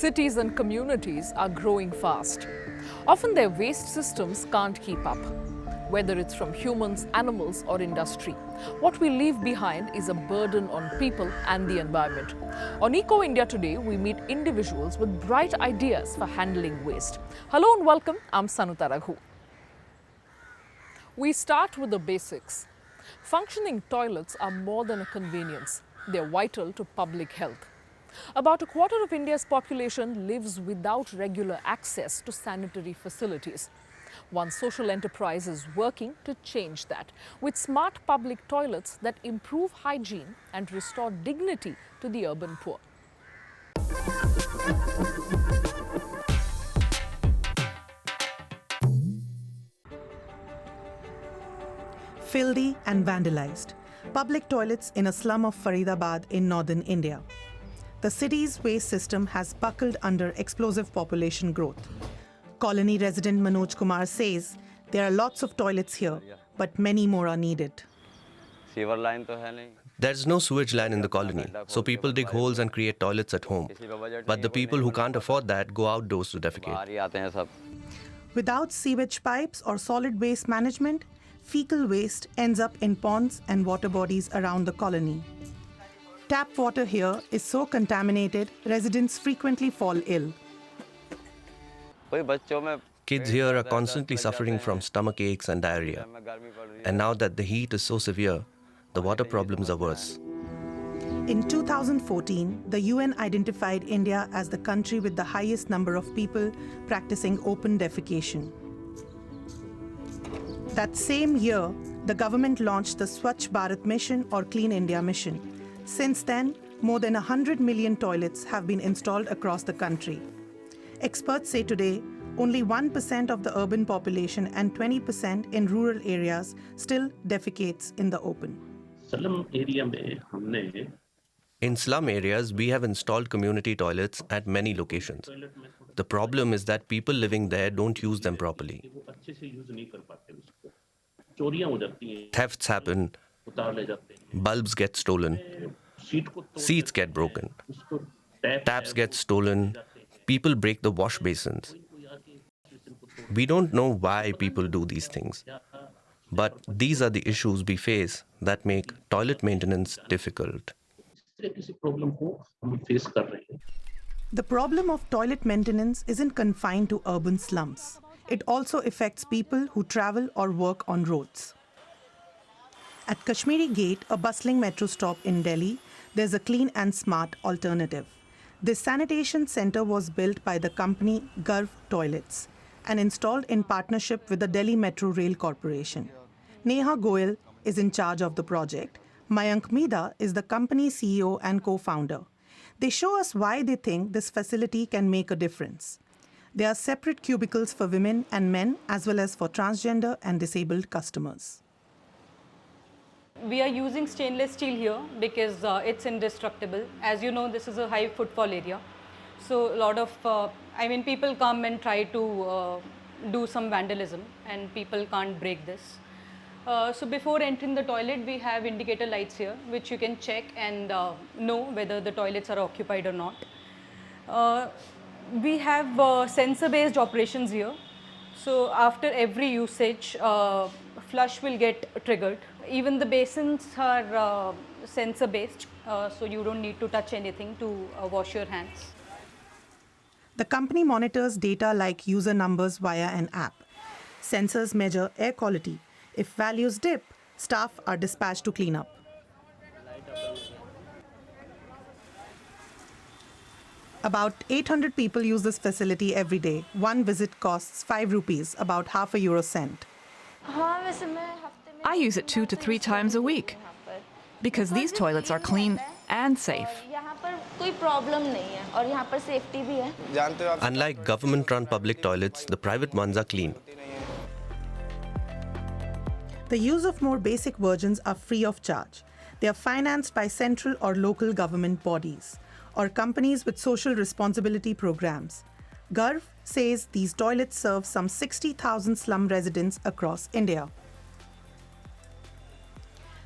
Cities and communities are growing fast. Often their waste systems can't keep up. Whether it's from humans, animals or industry, what we leave behind is a burden on people and the environment. On Eco India today, we meet individuals with bright ideas for handling waste. Hello and welcome, I'm Sanuta Raghu. We start with the basics. Functioning toilets are more than a convenience. They're vital to public health. About a quarter of India's population lives without regular access to sanitary facilities. One social enterprise is working to change that with smart public toilets that improve hygiene and restore dignity to the urban poor. Filthy and vandalized. Public toilets in a slum of Faridabad in northern India. The city's waste system has buckled under explosive population growth. Colony resident Manoj Kumar says there are lots of toilets here, but many more are needed. There's no sewage line in the colony, so people dig holes and create toilets at home. But the people who can't afford that go outdoors to defecate. Without sewage pipes or solid waste management, fecal waste ends up in ponds and water bodies around the colony. Tap water here is so contaminated, residents frequently fall ill. Kids here are constantly suffering from stomach aches and diarrhea. And now that the heat is so severe, the water problems are worse. In 2014, the UN identified India as the country with the highest number of people practicing open defecation. That same year, the government launched the Swachh Bharat Mission or Clean India Mission. Since then, more than 100 million toilets have been installed across the country. Experts say today, only 1% of the urban population and 20% in rural areas still defecates in the open. In slum areas, we have installed community toilets at many locations. The problem is that people living there don't use them properly. Thefts happen, bulbs get stolen, seats get broken, taps get stolen, people break the wash basins. We don't know why people do these things, but these are the issues we face that make toilet maintenance difficult. The problem of toilet maintenance isn't confined to urban slums. It also affects people who travel or work on roads. At Kashmiri Gate, a bustling metro stop in Delhi, there's a clean and smart alternative. This sanitation center was built by the company Garv Toilets and installed in partnership with the Delhi Metro Rail Corporation. Neha Goyal is in charge of the project. Mayank Mida is the company CEO and co-founder. They show us why they think this facility can make a difference. There are separate cubicles for women and men as well as for transgender and disabled customers. We are using stainless steel here because it's indestructible. As you know, this is a high footfall area. So a lot of, people come and try to do some vandalism and people can't break this. So before entering the toilet, we have indicator lights here, which you can check and know whether the toilets are occupied or not. We have sensor-based operations here. So after every usage, flush will get triggered. Even the basins are sensor-based, so you don't need to touch anything to wash your hands. The company monitors data like user numbers via an app. Sensors measure air quality. If values dip, staff are dispatched to clean up. About 800 people use this facility every day. One visit costs 5 rupees, about half a euro cent. I use it 2 to 3 times a week because these toilets are clean and safe. Unlike government-run public toilets, the private ones are clean. The use of more basic versions are free of charge. They are financed by central or local government bodies or companies with social responsibility programs. Garv says these toilets serve some 60,000 slum residents across India.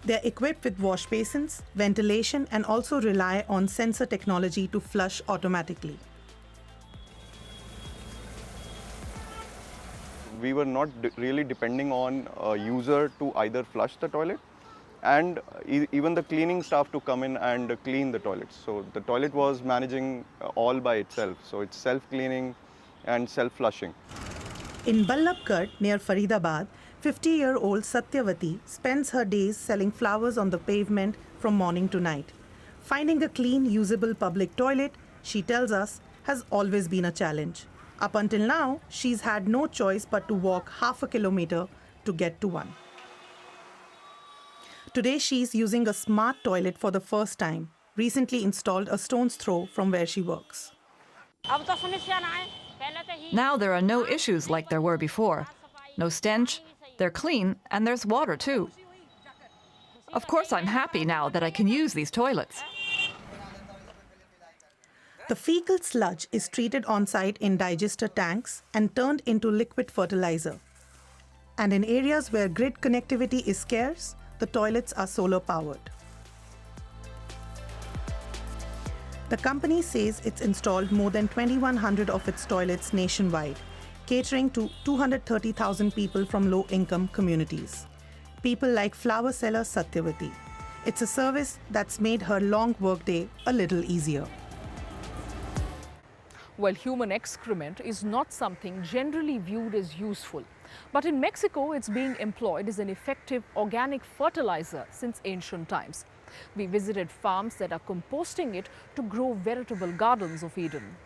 They're equipped with wash basins, ventilation, and also rely on sensor technology to flush automatically. we were not really depending on a user to either flush the toilet and even the cleaning staff to come in and clean the toilets. So the toilet was managing all by itself. So it's self-cleaning and self-flushing. In Ballabgarh, near Faridabad, 50-year-old Satyavati spends her days selling flowers on the pavement from morning to night. Finding a clean, usable public toilet, she tells us, has always been a challenge. Up until now, she's had no choice but to walk half a kilometer to get to one. Today, she's using a smart toilet for the first time, recently installed a stone's throw from where she works. Now there are no issues like there were before. No stench, they're clean, and there's water too. Of course, I'm happy now that I can use these toilets. The fecal sludge is treated on-site in digester tanks and turned into liquid fertilizer. And in areas where grid connectivity is scarce, the toilets are solar-powered. The company says it's installed more than 2,100 of its toilets nationwide, catering to 230,000 people from low-income communities. People like flower seller Satyavati. It's a service that's made her long workday a little easier. Well, human excrement is not something generally viewed as useful. But in Mexico, it's being employed as an effective organic fertilizer since ancient times. We visited farms that are composting it to grow veritable gardens of Eden.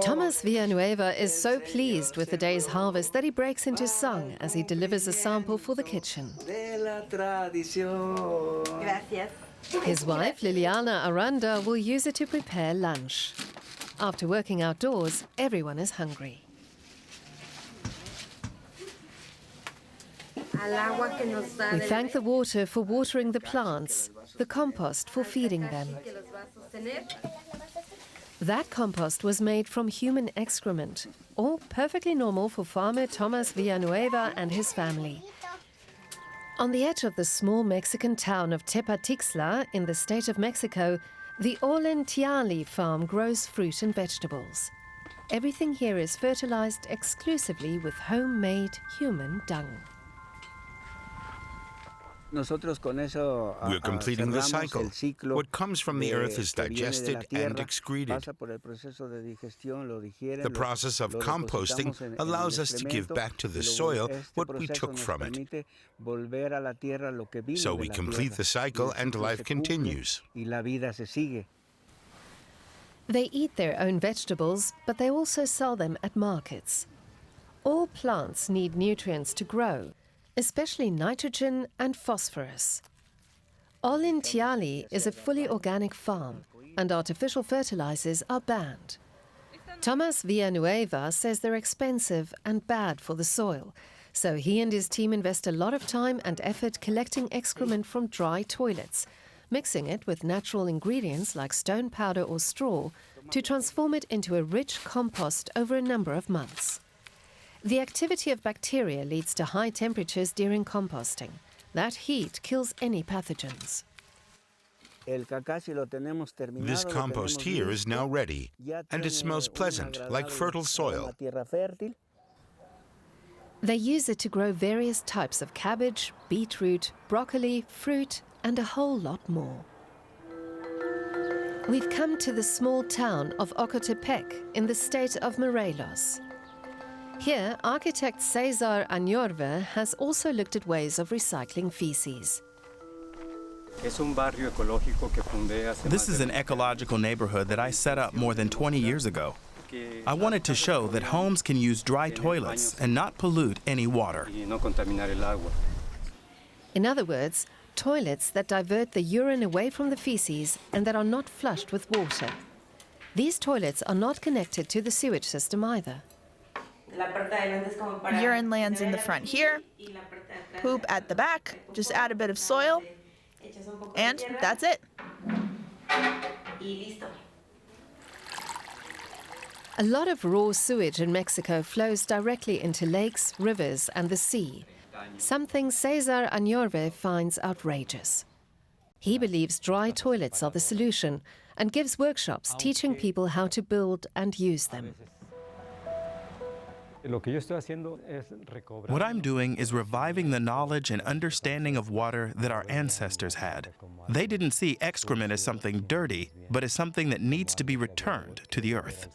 Thomas Villanueva is so pleased with the day's harvest that he breaks into song as he delivers a sample for the kitchen. His wife, Liliana Aranda, will use it to prepare lunch. After working outdoors, everyone is hungry. We thank the water for watering the plants, the compost for feeding them. That compost was made from human excrement, all perfectly normal for farmer Thomas Villanueva and his family. On the edge of the small Mexican town of Tepatixla in the state of Mexico, the Ollentiali farm grows fruit and vegetables. Everything here is fertilized exclusively with homemade human dung. We're completing the cycle. What comes from the earth is digested and excreted. The process of composting allows us to give back to the soil what we took from it. So we complete the cycle and life continues. They eat their own vegetables, but they also sell them at markets. All plants need nutrients to grow, especially nitrogen and phosphorus. Ollentiali is a fully organic farm, and artificial fertilizers are banned. Thomas Villanueva says they're expensive and bad for the soil, so he and his team invest a lot of time and effort collecting excrement from dry toilets, mixing it with natural ingredients like stone powder or straw to transform it into a rich compost over a number of months. The activity of bacteria leads to high temperatures during composting. That heat kills any pathogens. This compost here is now ready, and it smells pleasant, like fertile soil. They use it to grow various types of cabbage, beetroot, broccoli, fruit, and a whole lot more. We've come to the small town of Ocotepec in the state of Morelos. Here, architect Cesar Añorve has also looked at ways of recycling feces. This is an ecological neighborhood that I set up more than 20 years ago. I wanted to show that homes can use dry toilets and not pollute any water. In other words, toilets that divert the urine away from the feces and that are not flushed with water. These toilets are not connected to the sewage system either. Urine lands in the front here, poop at the back, just add a bit of soil, and that's it. A lot of raw sewage in Mexico flows directly into lakes, rivers, and the sea, something Cesar Añorve finds outrageous. He believes dry toilets are the solution and gives workshops teaching people how to build and use them. What I'm doing is reviving the knowledge and understanding of water that our ancestors had. They didn't see excrement as something dirty, but as something that needs to be returned to the earth.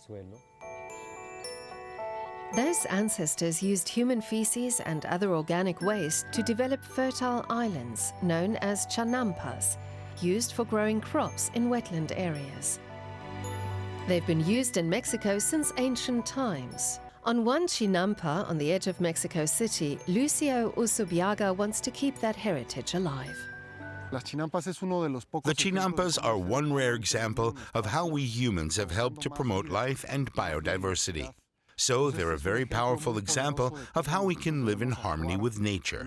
Those ancestors used human feces and other organic waste to develop fertile islands known as chinampas, used for growing crops in wetland areas. They've been used in Mexico since ancient times. On one chinampa on the edge of Mexico City, Lucio Usubiaga wants to keep that heritage alive. The chinampas are one rare example of how we humans have helped to promote life and biodiversity. So they're a very powerful example of how we can live in harmony with nature.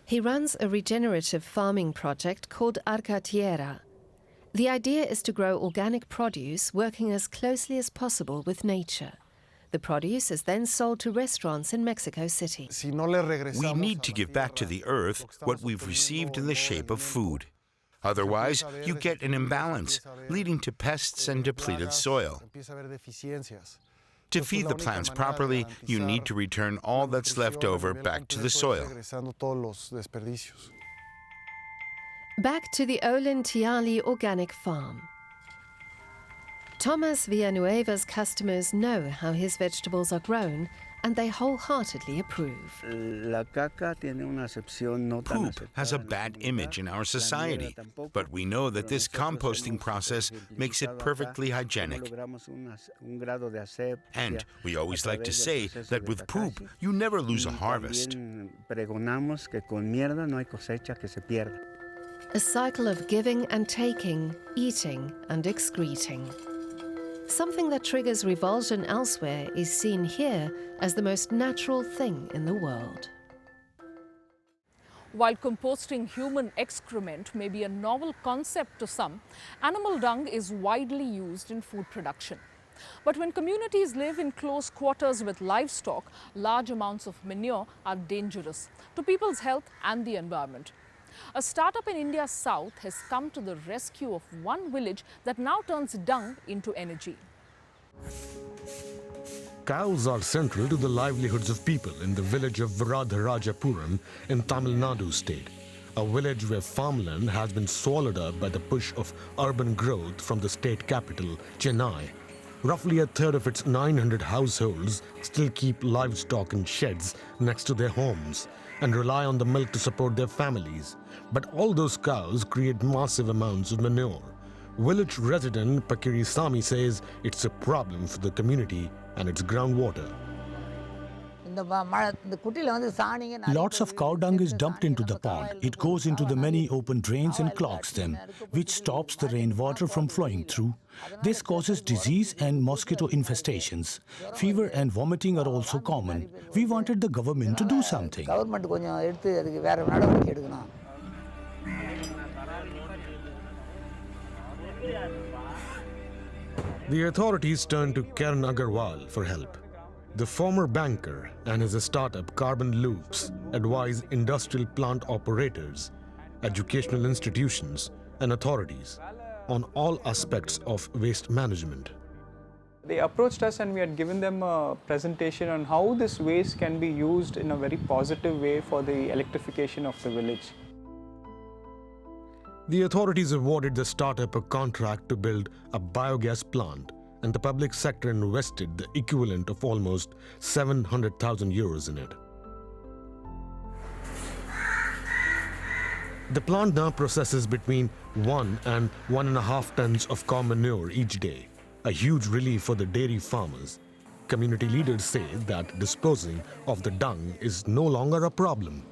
He runs a regenerative farming project called Arca Tierra. The idea is to grow organic produce working as closely as possible with nature. The produce is then sold to restaurants in Mexico City. We need to give back to the earth what we've received in the shape of food. Otherwise, you get an imbalance, leading to pests and depleted soil. To feed the plants properly, you need to return all that's left over back to the soil. Back to the Ollantaytambo organic farm. Tomas Villanueva's customers know how his vegetables are grown, and they wholeheartedly approve. Poop has a bad image in our society, but we know that this composting process makes it perfectly hygienic. And we always like to say that with poop, you never lose a harvest. A cycle of giving and taking, eating and excreting. Something that triggers revulsion elsewhere is seen here as the most natural thing in the world. While composting human excrement may be a novel concept to some, animal dung is widely used in food production. But when communities live in close quarters with livestock, large amounts of manure are dangerous to people's health and the environment. A startup in India's south has come to the rescue of one village that now turns dung into energy. Cows are central to the livelihoods of people in the village of Varadharajapuram in Tamil Nadu state, a village where farmland has been swallowed up by the push of urban growth from the state capital, Chennai. Roughly a third of its 900 households still keep livestock in sheds next to their homes and rely on the milk to support their families. But all those cows create massive amounts of manure. Village resident Pakiri Sami says it's a problem for the community and its groundwater. Lots of cow dung is dumped into the pond. It goes into the many open drains and clogs them, which stops the rainwater from flowing through. This causes disease and mosquito infestations. Fever and vomiting are also common. We wanted the government to do something. The authorities turned to Karan Agarwal for help. The former banker and his startup Carbon Loops advise industrial plant operators, educational institutions, and authorities on all aspects of waste management. They approached us and we had given them a presentation on how this waste can be used in a very positive way for the electrification of the village. The authorities awarded the startup a contract to build a biogas plant, and the public sector invested the equivalent of almost 700,000 euros in it. The plant now processes between 1 and 1.5 tons of cow manure each day, a huge relief for the dairy farmers. Community leaders say that disposing of the dung is no longer a problem.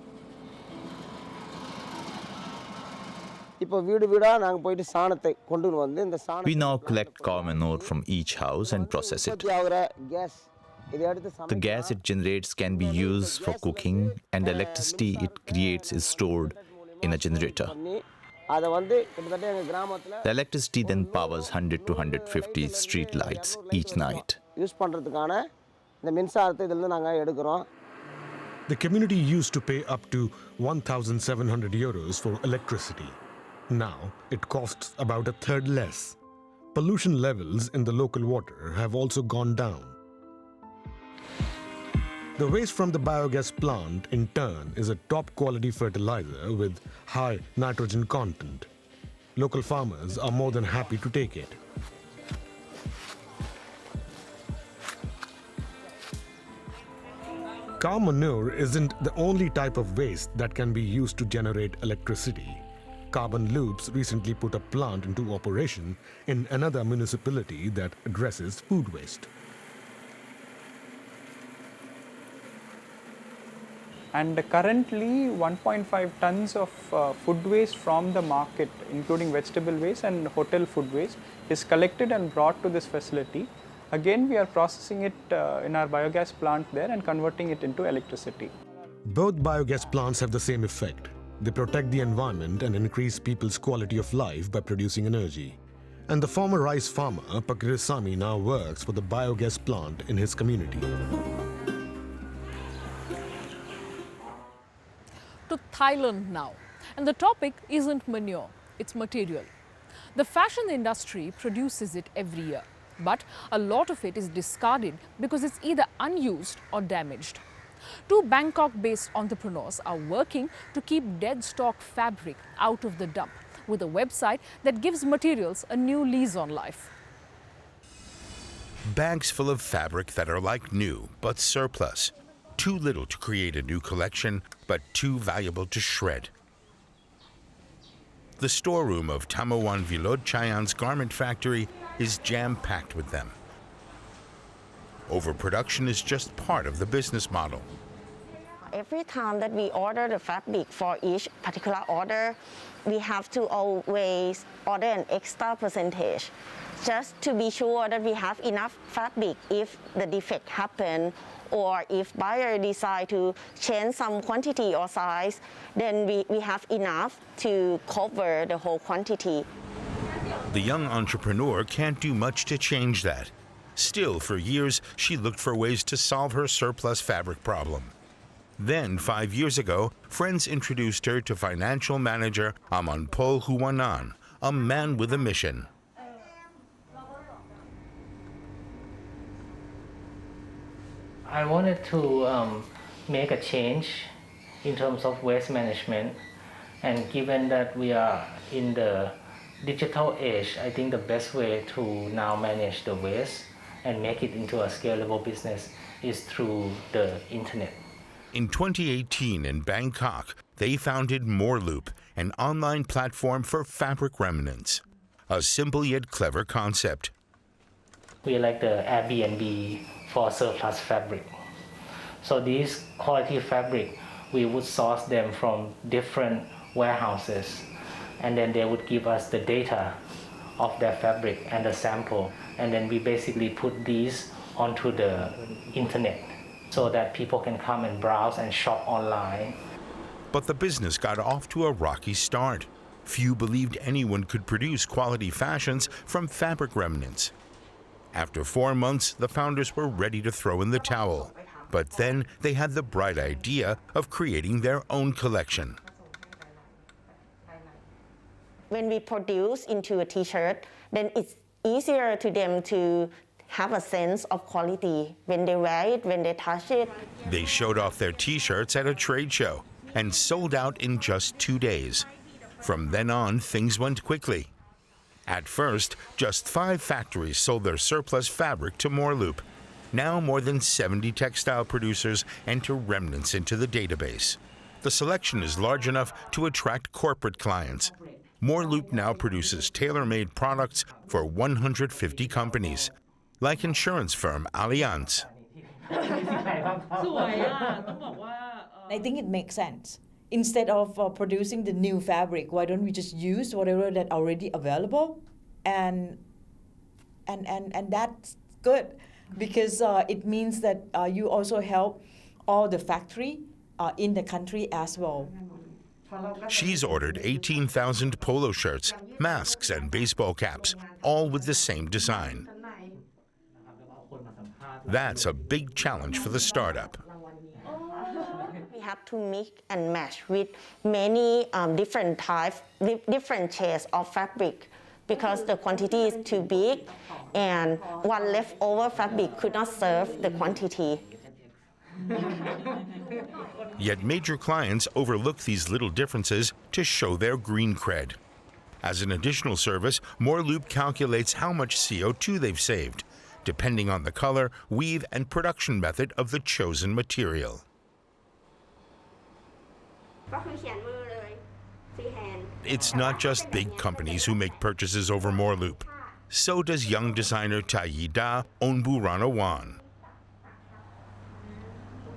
We now collect cow manure from each house and process it. The gas it generates can be used for cooking, and the electricity it creates is stored in a generator. The electricity then powers 100 to 150 street lights each night. The community used to pay up to 1,700 euros for electricity. Now it costs about a third less. Pollution levels in the local water have also gone down. The waste from the biogas plant, in turn, is a top-quality fertilizer with high nitrogen content. Local farmers are more than happy to take it. Cow manure isn't the only type of waste that can be used to generate electricity. Carbon Loops recently put a plant into operation in another municipality that addresses food waste. And currently 1.5 tons of food waste from the market, including vegetable waste and hotel food waste, is collected and brought to this facility. Again, we are processing it in our biogas plant there and converting it into electricity. Both biogas plants have the same effect. They protect the environment and increase people's quality of life by producing energy. And the former rice farmer, Pakirisamy, now works for the biogas plant in his community. To Thailand now. And the topic isn't manure, it's material. The fashion industry produces it every year, but a lot of it is discarded because it's either unused or damaged. Two Bangkok-based entrepreneurs are working to keep dead stock fabric out of the dump with a website that gives materials a new lease on life. Bags full of fabric that are like new, but surplus. Too little to create a new collection, but too valuable to shred. The storeroom of Tamawan Vilod Chayan's garment factory is jam-packed with them. Overproduction is just part of the business model. Every time that we order the fabric for each particular order, we have to always order an extra percentage, just to be sure that we have enough fabric if the defect happens, or if buyer decide to change some quantity or size, then we have enough to cover the whole quantity. The young entrepreneur can't do much to change that. Still, for years, she looked for ways to solve her surplus fabric problem. Then, 5 years ago, friends introduced her to financial manager Amanpol Huwanan, a man with a mission. I wanted to make a change in terms of waste management, and given that we are in the digital age, I think the best way to now manage the waste and make it into a scalable business is through the internet. In 2018 in Bangkok, they founded MoreLoop, an online platform for fabric remnants. A simple yet clever concept. We like the Airbnb for surplus fabric. So these quality fabric, we would source them from different warehouses, and then they would give us the data of their fabric and the sample, and then we basically put these onto the internet so that people can come and browse and shop online. But the business got off to a rocky start. Few believed anyone could produce quality fashions from fabric remnants. After 4 months, the founders were ready to throw in the towel. But then they had the bright idea of creating their own collection. When we produce into a t-shirt, then it's easier to them to have a sense of quality when they wear it, when they touch it. They showed off their t-shirts at a trade show and sold out in just 2 days. From then on, things went quickly. At first, just 5 factories sold their surplus fabric to MoreLoop. Now more than 70 textile producers enter remnants into the database. The selection is large enough to attract corporate clients. MoreLoop now produces tailor-made products for 150 companies, like insurance firm Allianz. I think it makes sense. Instead of producing the new fabric, why don't we just use whatever that's already available, and that's good, because it means that you also help all the factory in the country as well. She's ordered 18,000 polo shirts, masks, and baseball caps, all with the same design. That's a big challenge for the startup. We have to mix and match with many different types, different shades of fabric, because the quantity is too big and one leftover fabric could not serve the quantity. Yet major clients overlook these little differences to show their green cred. As an additional service, Moreloop calculates how much CO2 they've saved, depending on the color, weave, and production method of the chosen material. It's not just big companies who make purchases over Moreloop. So does young designer Taiyida Onburanawan.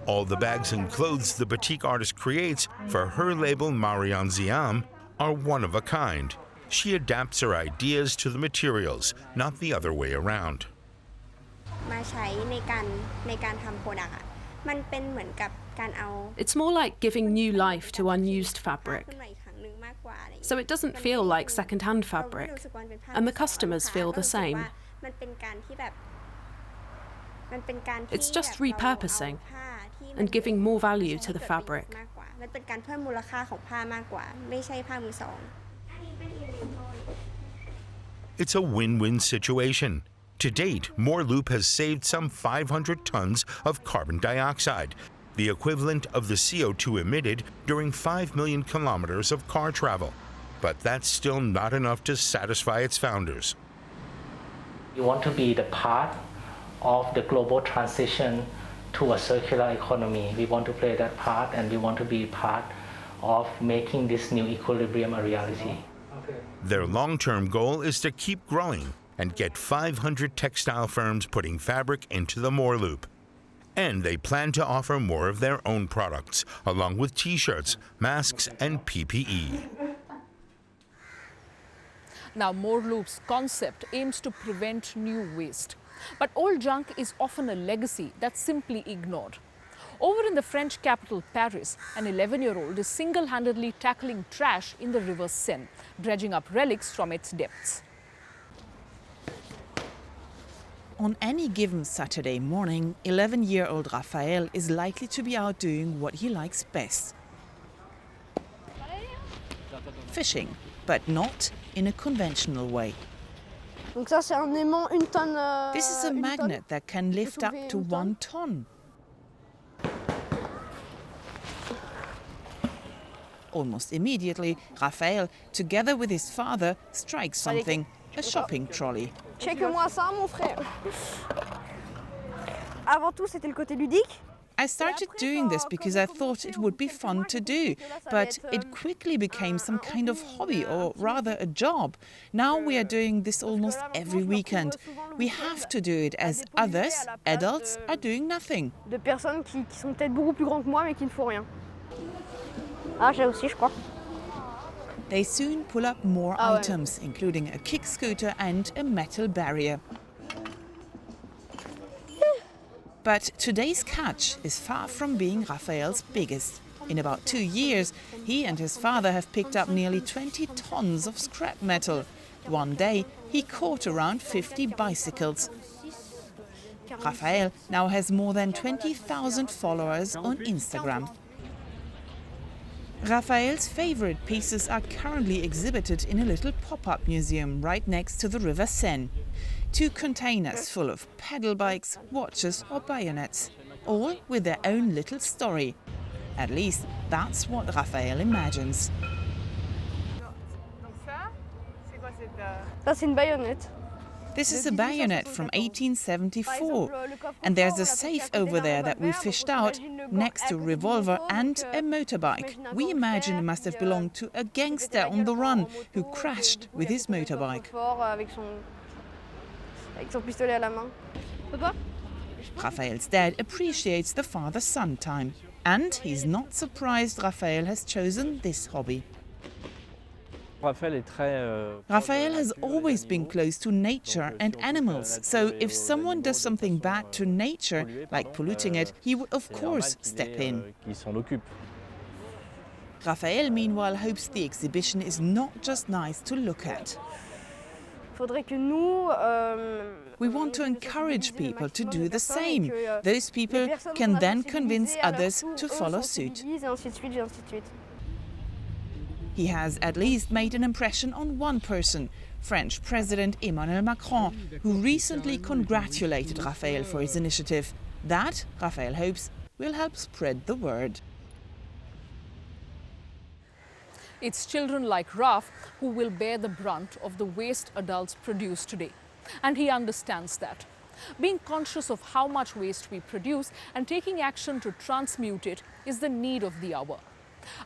All the bags and clothes the batik artist creates for her label Marian Ziam are one of a kind. She adapts her ideas to the materials, not the other way around. It's more like giving new life to unused fabric. So it doesn't feel like second-hand fabric, and the customers feel the same. It's just repurposing and giving more value to the fabric. It's a win-win situation. To date, Moreloop has saved some 500 tons of carbon dioxide, the equivalent of the CO2 emitted during 5 million kilometers of car travel. But that's still not enough to satisfy its founders. We want to be the part of the global transition to a circular economy. We want to play that part, and we want to be part of making this new equilibrium a reality. Their long-term goal is to keep growing and get 500 textile firms putting fabric into the Moreloop. And they plan to offer more of their own products, along with t-shirts, masks, and PPE. Now, Moreloop's concept aims to prevent new waste. But old junk is often a legacy that's simply ignored. Over in the French capital, Paris, an 11-year-old is single-handedly tackling trash in the river Seine, dredging up relics from its depths. On any given Saturday morning, 11-year-old Raphael is likely to be out doing what he likes best. Fishing, but not in a conventional way. This is a magnet that can lift up to 1 ton. Almost immediately, Raphael, together with his father, strikes something, a shopping trolley. Check-moi ça, mon frère. Avant tout, c'était le côté ludique. I started doing this because I thought it would be fun to do, but it quickly became some kind of hobby, or rather a job. Now we are doing this almost every weekend. We have to do it as others, adults, are doing nothing. De personnes qui sont peut-être beaucoup plus grands que moi, mais qui ne font rien. Ah, j'ai aussi, je crois. They soon pull up more items, including a kick scooter and a metal barrier. But today's catch is far from being Raphael's biggest. In about 2 years, he and his father have picked up nearly 20 tons of scrap metal. One day, he caught around 50 bicycles. Raphael now has more than 20,000 followers on Instagram. Raphael's favorite pieces are currently exhibited in a little pop-up museum right next to the river Seine. 2 containers full of pedal bikes, watches or bayonets, all with their own little story. At least that's what Raphael imagines. Ça, c'est une baïonnette. This is a bayonet from 1874, and there's a safe over there that we fished out, next to a revolver and a motorbike. We imagine it must have belonged to a gangster on the run who crashed with his motorbike. Raphael's dad appreciates the father-son time, and he's not surprised Raphael has chosen this hobby. Raphael has always been close to nature and animals, so if someone does something bad to nature, like polluting it, he would of course step in. Raphael, meanwhile, hopes the exhibition is not just nice to look at. We want to encourage people to do the same. Those people can then convince others to follow suit. He has at least made an impression on one person, French President Emmanuel Macron, who recently congratulated Raphael for his initiative. That, Raphael hopes, will help spread the word. It's children like Raf who will bear the brunt of the waste adults produce today. And he understands that. Being conscious of how much waste we produce and taking action to transmute it is the need of the hour.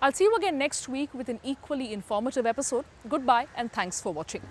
I'll see you again next week with an equally informative episode. Goodbye and thanks for watching.